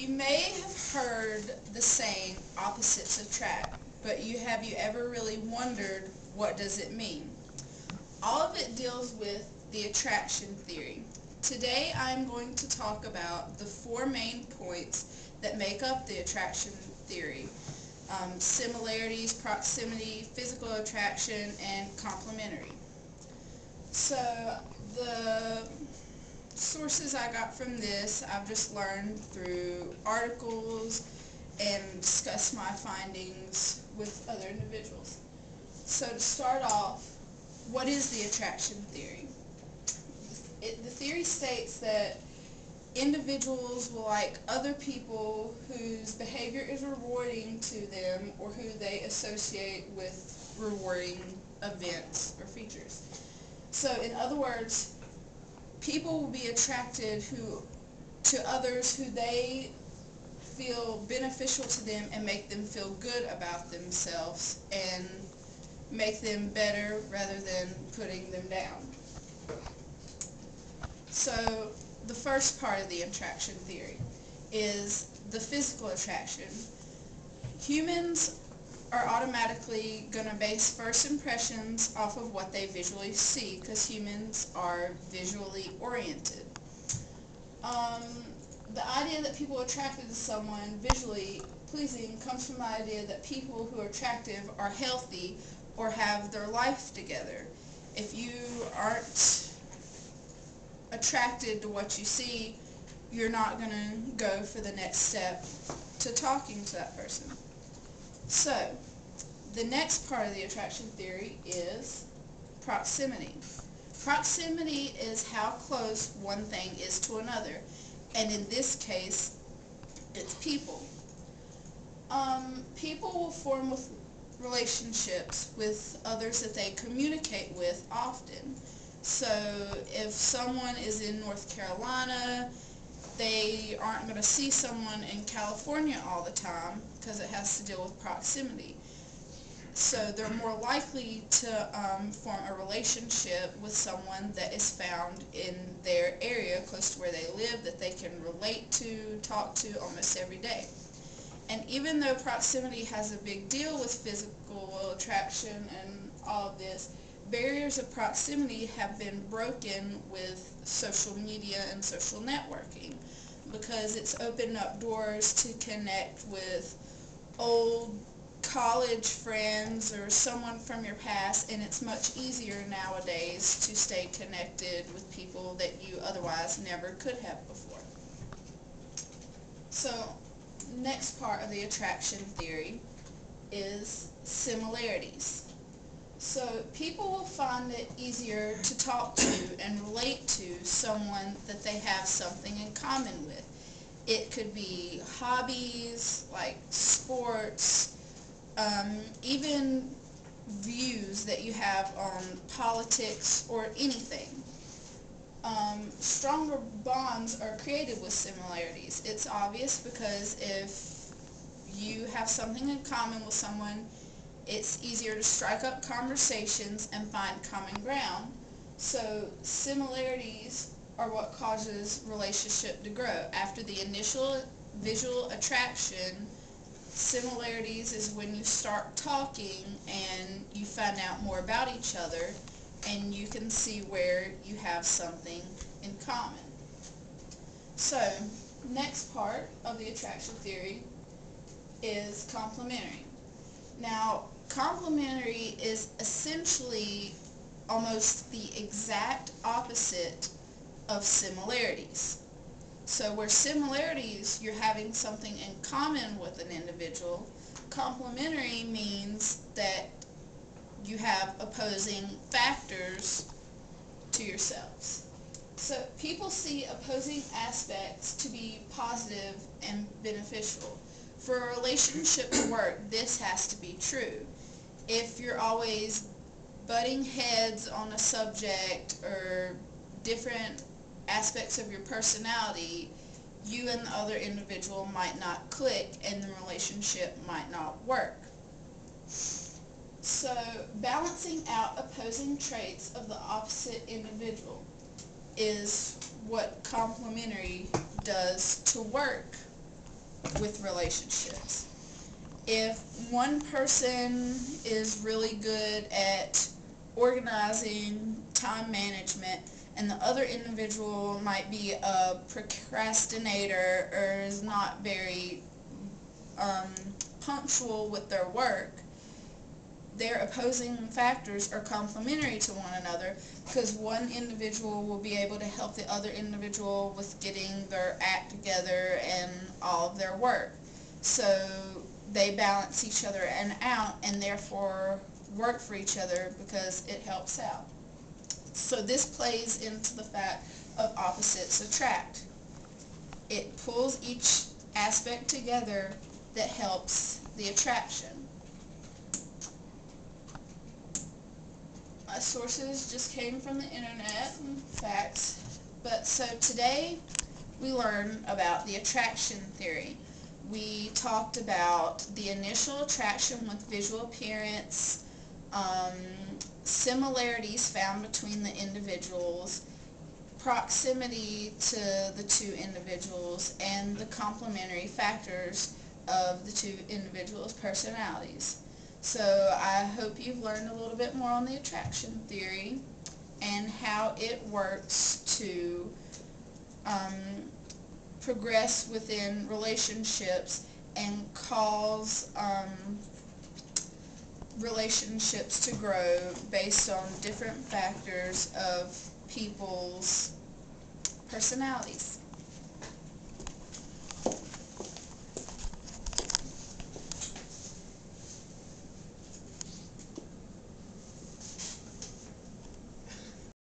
You may have heard the saying, opposites attract, but have you ever really wondered, what does it mean? All of it deals with the attraction theory. Today I'm going to talk about the four main points that make up the attraction theory. Similarities, proximity, physical attraction, and complementary. So the sources I got from this, I've just learned through articles and discussed my findings with other individuals. So to start off, what is the attraction theory? The theory states that individuals will like other people whose behavior is rewarding to them or who they associate with rewarding events or features. So in other words, people will be attracted to others who they feel beneficial to them and make them feel good about themselves and make them better rather than putting them down. So the first part of the attraction theory is the physical attraction. Humans are automatically going to base first impressions off of what they visually see because humans are visually oriented. The idea that people are attracted to someone visually pleasing comes from the idea that people who are attractive are healthy or have their life together. If you aren't attracted to what you see, you're not going to go for the next step to talking to that person. So, the next part of the attraction theory is proximity. Proximity is how close one thing is to another, and in this case, it's people. People will form relationships with others that they communicate with often. So if someone is in North Carolina, they aren't going to see someone in California all the time because it has to deal with proximity. So they're more likely to form a relationship with someone that is found in their area, close to where they live, that they can relate to, talk to almost every day. And even though proximity has a big deal with physical attraction and all of this, barriers of proximity have been broken with social media and social networking because it's opened up doors to connect with old college friends or someone from your past, and it's much easier nowadays to stay connected with people that you otherwise never could have before. So, next part of the attraction theory is similarities. So people will find it easier to talk to and relate to someone that they have something in common with. It could be hobbies, like sports, even views that you have on politics or anything. Stronger bonds are created with similarities. It's obvious because if you have something in common with someone, it's easier to strike up conversations and find common ground. So similarities are what causes relationship to grow. After the initial visual attraction, similarities is when you start talking and you find out more about each other and you can see where you have something in common. So, next part of the attraction theory is complementary. Now, complementary is essentially almost the exact opposite of similarities. So where similarities, you're having something in common with an individual, complementary means that you have opposing factors to yourselves. So people see opposing aspects to be positive and beneficial. For a relationship to work, this has to be true. If you're always butting heads on a subject or different aspects of your personality, you and the other individual might not click and the relationship might not work. So, balancing out opposing traits of the opposite individual is what complementary does to work with relationships. If one person is really good at organizing, time management, and the other individual might be a procrastinator or is not very punctual with their work, their opposing factors are complementary to one another, because one individual will be able to help the other individual with getting their act together and all of their work. So they balance each other out and therefore work for each other because it helps out. So this plays into the fact of opposites attract. It pulls each aspect together that helps the attraction. My sources just came from the internet and facts. But so today we learned about the attraction theory. We talked about the initial attraction with visual appearance, similarities found between the individuals, proximity to the two individuals, and the complementary factors of the two individuals' personalities. So I hope you've learned a little bit more on the attraction theory and how it works to progress within relationships and cause relationships to grow based on different factors of people's personalities.